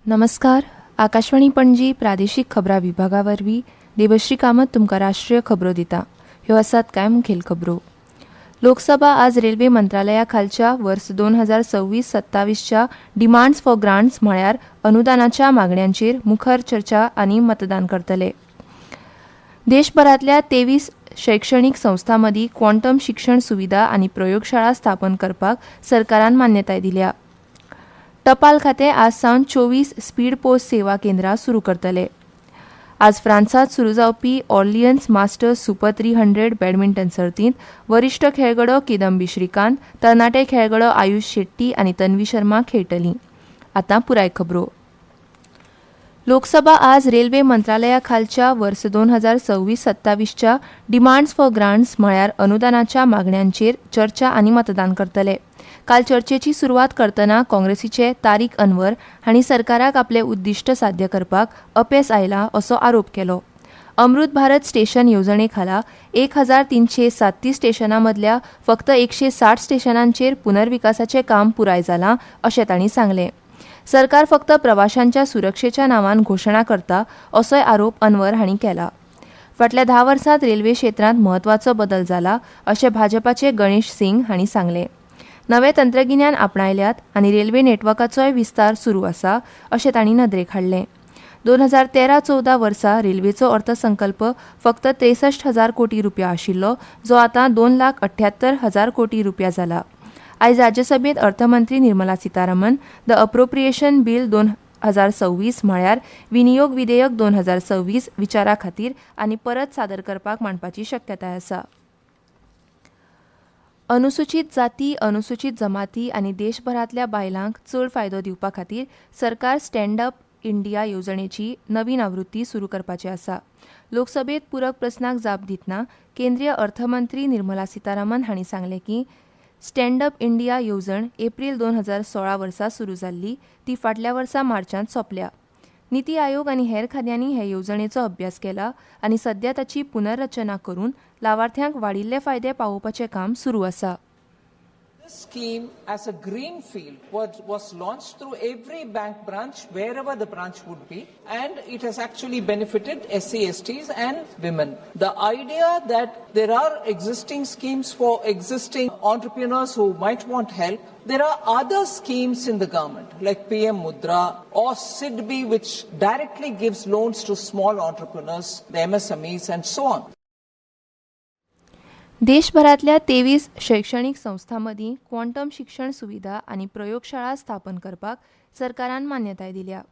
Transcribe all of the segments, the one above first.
नमस्कार. आकाशवाणी पणजी प्रादेशीक खबरां विभागावरवीं देवश्री कामत तुमकां राष्ट्रीय खबरो दिता. ह्यो आसात कांय मुखेल खबरो. लोकसभा आज रेल्वे मंत्रालया खालच्या वर्स 2026-27च्या डिमांड्स फॉर ग्रांट्स म्हळ्यार अनुदानाच्या मागण्यांचेर मुखार चर्चा आनी मतदान करतले. देशभरांतल्या 23 शैक्षणीक संस्थां मदीं क्वांटम शिक्षण सुविधा आनी प्रयोगशाळा स्थापन करपाक सरकारान मान्यताय दिल्या. टपाल खातें आज सावन 24 स्पीड पोस्ट सेवा केंद्रां सुरू करतले. आज फ्रांसात सुरू जावपी ऑर्लियन्स मास्टर्स सुपर 300 बॅडमिंटन सर्तींत वरिश्ठ खेळगडो किदंबी श्रीकांत, तरणाटे खेळगडो आयुष शेट्टी आनी तन्वी शर्मा खेळटलीं. आतां पुराय खबरो. लोकसभा आज रेल्वे मंत्रालया खालच्या वर्स 2026-27च्या डिमांड्स फॉर ग्रांट्स म्हळ्यार अनुदानाच्या मागण्यांचेर चर्चा आनी मतदान करतले. काल चर्चेची सुरवात करतना काँग्रेसीचे तारीक अनवर हांणी सरकाराक आपले उद्दिश्ट साध्य करपाक अपेस आयला असो आरोप केलो. अमृत भारत स्टेशन येवजणे खाला 1337 स्टेशनां मदल्या फक्त 160 स्टेशनांचेर पुनर्विकासाचें काम पुराय जालां अशें तांणी सांगलें. सरकार फक्त प्रवाशांच्या सुरक्षेच्या नांवान घोशणा करता असोय आरोप अनवर हांणी केला. फाटल्या 10 वर्सांत रेल्वे क्षेत्रांत म्हत्वाचो बदल जाला अशें भाजपाचे गणेश सिंग हांणी सांगलें. नवे तंत्रगिन्यान आपणायल्यात आनी रेल्वे नेटवर्काचोय विस्तार सुरू आसा अशें तांणी नदरेक हाडलें. 2013-14 वर्सा रेल्वेचो अर्थसंकल्प फक्त 63,000 कोटी रुपया आशिल्लो, जो आतां 2,78,000 कोटी रुपया जाला. आयज राज्यसभेत अर्थमंत्री Nirmala Sitharaman the appropriation bill 2026 म्हळ्यार विनियोग विधेयक 2026 विचारा खातीर आनी परत सादर करपाक मांडपाची शक्यताय आसा. अनुसूचित जाती, अनुसूचित जमाती आनी देशभरांतल्या बायलांक चड फायदो दिवपा खातीर सरकार स्टँड अप इंडिया येवजणेची नवीन आवृत्ती सुरू करपाची आसा. लोकसभेत पूरक प्रस्नाक जाप दितना केंद्रीय अर्थमंत्री निर्मला सीतारामन हांणी सांगलें की स्टँड अप इंडिया येवजण एप्रील 2016 वर्सा सुरू जाल्ली, ती फाटल्या वर्सा मार्चांत सोंपल्या. निती आयोग आनी हेर खात्यांनी हे येवजणेचो अभ्यास केला आनी सध्या ताची पुनर्रचना करून लावार्थ्यांक वाडिल्ले फायदे पावोवपाचें काम सुरू आसा. This scheme, as a greenfield, was launched through every bank branch, wherever the branch would be, and it has actually benefited SC/STs and women. The idea that there are existing schemes for existing entrepreneurs who might want help, there are other schemes in the government, like PM Mudra or SIDBI, which directly gives loans to small entrepreneurs, the MSMEs, and so on. देशभरांतल्या 23 शैक्षणीक संस्थां मदीं quantum शिक्षण सुविधा आनी प्रयोगशाळा स्थापन करपाक सरकारान मान्यताय दिल्या.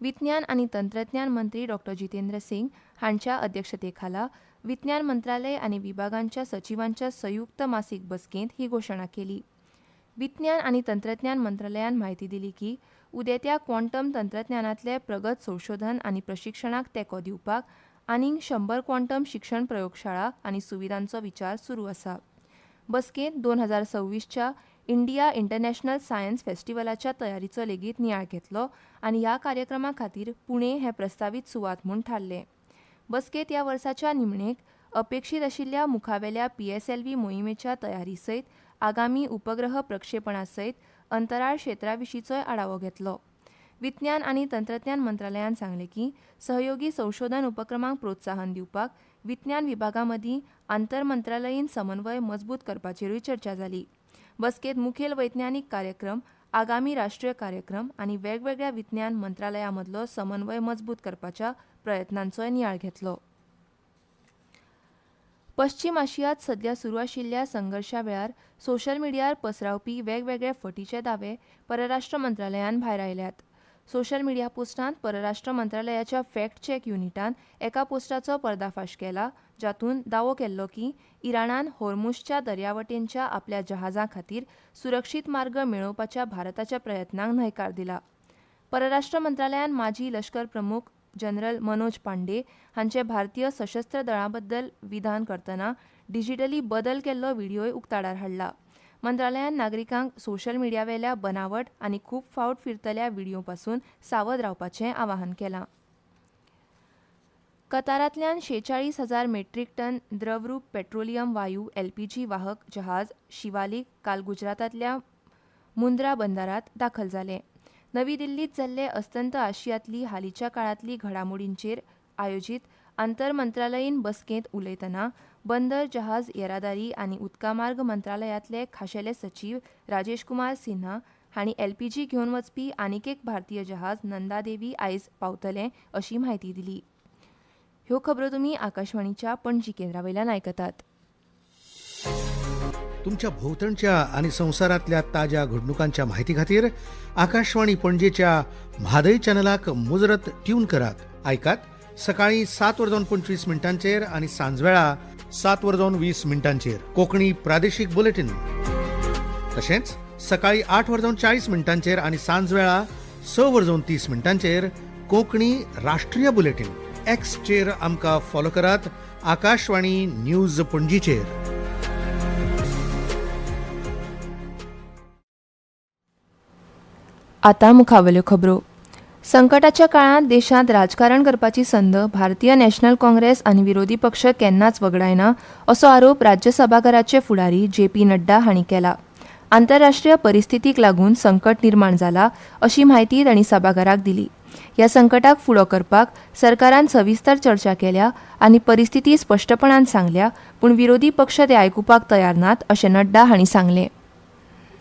विज्ञान आनी तंत्रज्ञान मंत्री डॉ. जितेंद्र सिंग हांच्या अध्यक्षतेखाला विज्ञान मंत्रालय आनी विभागांच्या सचिवांच्या संयुक्त मासीक बसकेंत ही घोशणा केली. विज्ञान आनी तंत्रज्ञान मंत्रालयान म्हायती दिली की उदेत्या क्वांटम तंत्रज्ञानांतले प्रगत संशोधन आनी प्रशिक्षणाक तेंको दिवपाक आनीक 100 क्वांटम शिक्षण प्रयोगशाळा आनी सुविधांचो विचार सुरू आसा. बसकेंत 2026च्या इंडिया इंटरनॅशनल सायन्स फेस्टिवलाच्या तयारीचो लेगीत नियाळ घेतलो आनी ह्या कार्यक्रमा खातीर पुणे हें प्रस्तावीत सुवात म्हूण थारलें. बसकेंत ह्या वर्साच्या निमणेक अपेक्षीत आशिल्ल्या मुखावेल्या PSLV मोहिमेच्या तयारी सयत आगामी उपग्रह प्रक्षेपणा सयत अंतराळ क्षेत्रा विशींचोय आढावो घेतलो. विज्ञान आनी तंत्रज्ञान मंत्रालयान सांगलें की सहयोगी संशोधन उपक्रमांक प्रोत्साहन दिवपाक विज्ञान विभागा मदीं आंतर मंत्रालयीन समन्वय मजबूत करपाचेरूय चर्चा जाली. बसकेंत मुखेल वैज्ञानीक कार्यक्रम, आगामी राष्ट्रीय कार्यक्रम आनी वेगवेगळ्या विज्ञान मंत्रालयां मदलो समन्वय मजबूत करपाच्या प्रयत्नांचोय नियाळ घेतलो. पश्चीम आशियांत सध्या सुरू आशिल्ल्या संघर्शा वेळार सोशल मिडियार पसरावपी वेगवेगळे फटीचे दावे परराष्ट्र मंत्रालयान भायर आयल्यात. सोशल मिडिया पोस्टांत परराष्ट्र मंत्रालयाच्या फॅक्ट चॅक युनिटान एका पोस्टाचो पर्दाफाश केला, जातून दावो केल्लो की इराणान होर्मुझच्या दर्यावटेंच्या आपल्या जहाजां खातीर सुरक्षीत मार्ग मेळोवपाच्या भारताच्या प्रयत्नांक न्हयकार दिला. परराष्ट्र मंत्रालयान माजी लश्कर प्रमुख जनरल मनोज पांडे हांचे भारतीय सशस्त्र दळां बद्दल विधान करतना डिजिटली बदल केल्लो व्हिडियोय उक्ताडार हाडला. मंत्रालयान नागरिकांक सोशल मिडियावेल्या बनावट आनी खूब फावट फिरतल्या व्हिडियो पासून सावध रावपाचें आवाहन केलां. कतारांतल्यान 46,000 मेट्रीक टन द्रवरूप पेट्रोलियम वायू LPG वाहक जहाज शिवालीक काल गुजरातांतल्या मुंद्रा बंदरांत दाखल जालें. नवी दिल्लीत जाल्ले अस्तंत आशियांतली हालींच्या काळांतली घडामोडींचेर आयोजीत आंतर मंत्रालयीन बसकेंत उलयतना बंदर जहाज येरादारी आनी उदका मार्ग मंत्रालयातले खाशेले सचीव राजेश कुमार सिन्हा हांणी एलपीजी घेवन वचपी आनीक एक भारतीय जहाज नंदादेवी आयज पावतलें अशी म्हायती दिली. ह्यो खबरो तुमी आकाशवाणीच्या पणजी केंद्रावयल्यान आयकतात. तुमच्या भोवतणच्या आणि संवसारांतल्या ताज्या घडणुकांच्या म्हायती खातीर आकाशवाणी पणजेच्या म्हादय चॅनलाक मुजरत ट्यून करात. आयकात सकाळी 7:25 आनी सांजवेळा 7:20 कोंकणी प्रादेशीक बुलेटिन. तशेंच सकाळी 8:40 आनी सांजवेळा 6:30 कोंकणी राष्ट्रीय बुलेटिन. एक्सचेर आमकां फॉलो करात. आकाशवाणी न्यूज पणजीचेर. आतां मुखावेल्यो खबरो. संकटाच्या काळांत देशांत राजकारण करपाची संद भारतीय नॅशनल काँग्रेस आनी विरोधी पक्ष केन्नाच वगडायना असो आरोप राज्य सभाघराचे फुडारी जे.पी. नड्डा हांणी केला. आंतरराष्ट्रीय परिस्थितीक लागून संकट निर्माण जाला अशी म्हायती तांणी सभाघराक दिली. ह्या संकटाक फुडो करपाक सरकारान सविस्तर चर्चा केल्या आनी परिस्थिती स्पश्टपणान सांगल्या, पूण विरोधी पक्ष ते आयकुपाक तयार नात अशें नड्डा हांणी सांगलें.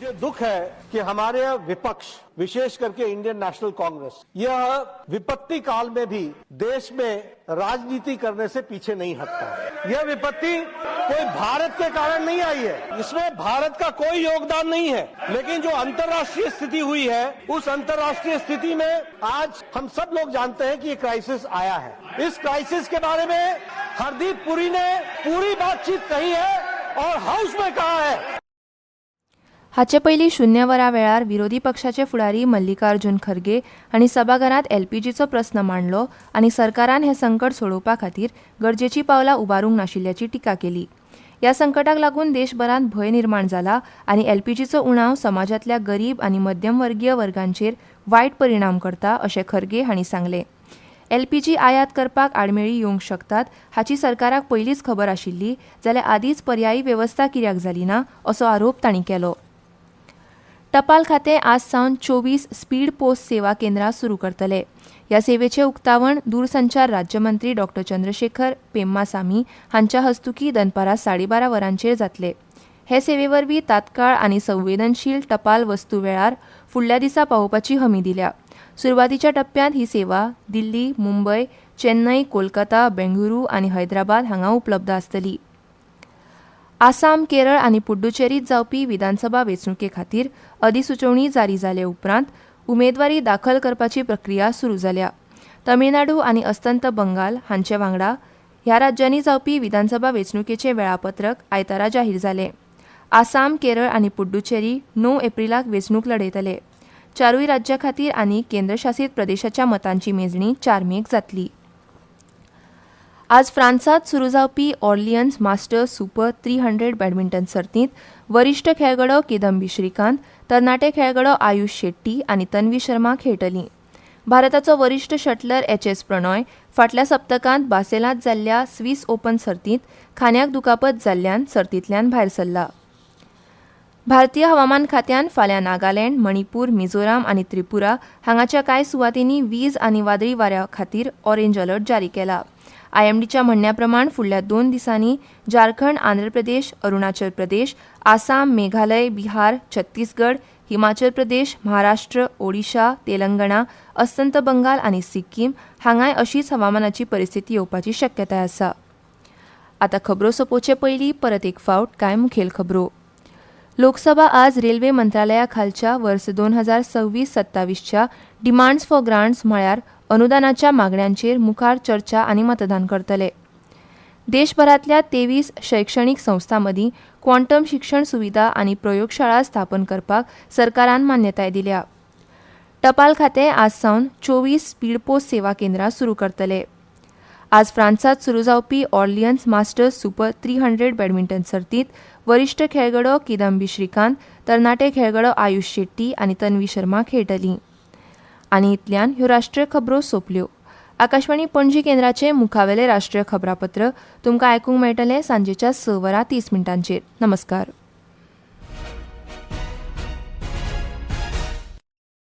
मुझे दुख है कि हमारे विपक्ष, विशेष करके इंडियन नेशनल कांग्रेस, यह विपत्ति काल में भी देश में राजनीति करने से पीछे नहीं हटता. यह विपत्ति कोई भारत के कारण नहीं आई है, इसमें भारत का कोई योगदान नहीं है, लेकिन जो अंतर्राष्ट्रीय स्थिति हुई है, उस अंतर्राष्ट्रीय स्थिति में आज हम सब लोग जानते हैं कि ये क्राइसिस आया है. इस क्राइसिस के बारे में हरदीप पुरी ने पूरी बातचीत कही है और हाउस में कहा है. हाचे पयलीं 0 वरां वेळार विरोधी पक्षाचे फुडारी मल्लिकार्जुन खरगे हांणी सभाघरांत एलपीजीचो प्रस्न मांडलो आनी सरकारान हें संकट सोडोवपा खातीर गरजेचीं पावलां उबारूंक नाशिल्ल्याची टिका केली. ह्या संकटाक लागून देशभरांत भंय निर्माण जाला आनी एलपीजीचो उणाव समाजांतल्या गरीब आनी मध्यमवर्गीय वर्गांचेर वायट परिणाम करता अशें खरगे हांणी सांगलें. एलपीजी आयात करपाक आडमेळी येवंक शकतात हाची सरकाराक पयलींच खबर आशिल्ली जाल्यार आदींच पर्यायी वेवस्था कित्याक जाली ना असो आरोप तांणी केलो. टपाल खातें आज सावन 24 स्पीड पोस्ट सेवा केंद्रां सुरू करतले. ह्या सेवेचें उक्तावण दूरसंचार राज्यमंत्री डॉ. चंद्रशेखर पेम्मासामी हांच्या हस्तुकीं दनपारां 12:30 वरांचेर जातले. हे सेवेवरवीं तात्काळ आनी संवेदनशील टपाल वस्तू वेळार फुडल्या दिसा पावोवपाची हमी दिल्या. सुरवातीच्या टप्प्यांत ही सेवा दिल्ली, मुंबय, चेन्नय, कोलकाता, बेंगळुरू आनी हैदराबाद हांगा उपलब्ध आसतली. आसाम, केरळ आनी पुड्डुचेरीत जावपी विधानसभा वेंचणुके खातीर अधिसुचोवणी जारी जाले उपरांत उमेदवारी दाखल करपाची प्रक्रिया सुरू जाल्या. तमिळनाडू आनी अस्तंत बंगाल हांचे वांगडा ह्या राज्यांनी जावपी विधानसभा वेंचणुकेचें वेळापत्रक आयतारा जाहीर जालें. आसाम, केरळ आनी पुड्डुचेरी 9 एप्रिलाक वेंचणूक लडयतले. चारूय राज्यां खातीर आनी केंद्रशासीत प्रदेशाच्या मतांची मेजणी 4 मेक जातली. आज फ्रांसात सुरू जावपी ऑर्लियन्स मास्टर्स सुपर 300 बॅडमिंटन सर्तींत वरिश्ठ खेळगडो किदंबी श्रीकांत, तरणाटे खेळगडो आयुष शेट्टी आनी तन्वी शर्मा खेळटलीं. भारताचो वरिश्ठ शटलर एच.एस. प्रणॉय फाटल्या सप्तकांत बासेलांत जाल्ल्या स्विस ओपन सर्तींत खांद्याक दुखापत जाल्ल्यान सर्तींतल्यान भायर सरला. भारतीय हवामान खात्यान फाल्यां नागालँड, मणिपूर, मिझोराम आनी त्रिपुरा हांगाच्या कांय सुवातींनी वीज आनी वादळी वाऱ्या खातीर ऑरेंज अलर्ट जारी केला. आयएमडीच्या म्हणण्या प्रमाण फुडल्या 2 दिसांनी झारखंड, आंध्र प्रदेश, अरुणाचल प्रदेश, आसाम, मेघालय, बिहार, छत्तीसगड, हिमाचल प्रदेश, महाराष्ट्र, ओडिशा, तेलंगणा, अस्तंत बंगाल आनी सिक्कीम हांगाय अशीच हवामानाची परिस्थिती येवपाची शक्यताय आसा. आतां खबरो सोंपोवचे पयलीं परत एक फावट कांय मुखेल खबरो. लोकसभा आज रेल्वे मंत्रालया खालच्या वर्स 2026-27च्या डिमांड्स फॉर ग्रांट्स म्हळ्यार अनुदानाच्या मागण्यांचेर मुखार चर्चा आनी मतदान करतले. देशभरांतल्या 23 शैक्षणीक संस्थां मदीं क्वांटम शिक्षण सुविधा आनी प्रयोगशाळा स्थापन करपाक सरकारान मान्यताय दिल्या. टपाल खातें आज सावन 24 स्पीड पोस्ट सेवा केंद्रां सुरू करतले. आज फ्रांसात सुरू जावपी ऑर्लियन्स मास्टर्स सुपर 300 बॅडमिंटन सर्तींत वरिश्ठ खेळगडो किदंबी श्रीकांत, तरणाटे खेळगडो आयुष शेट्टी आनी तन्वी शर्मा खेळटलीं. आनी इतल्यान ह्यो राष्ट्रीय खबरो सोंपल्यो. आकाशवाणी पणजी केंद्राचे मुखावेले राष्ट्रीय खबरापत्र तुमकां आयकूंक मेळटलें सांजेच्या 6:30 नमस्कार.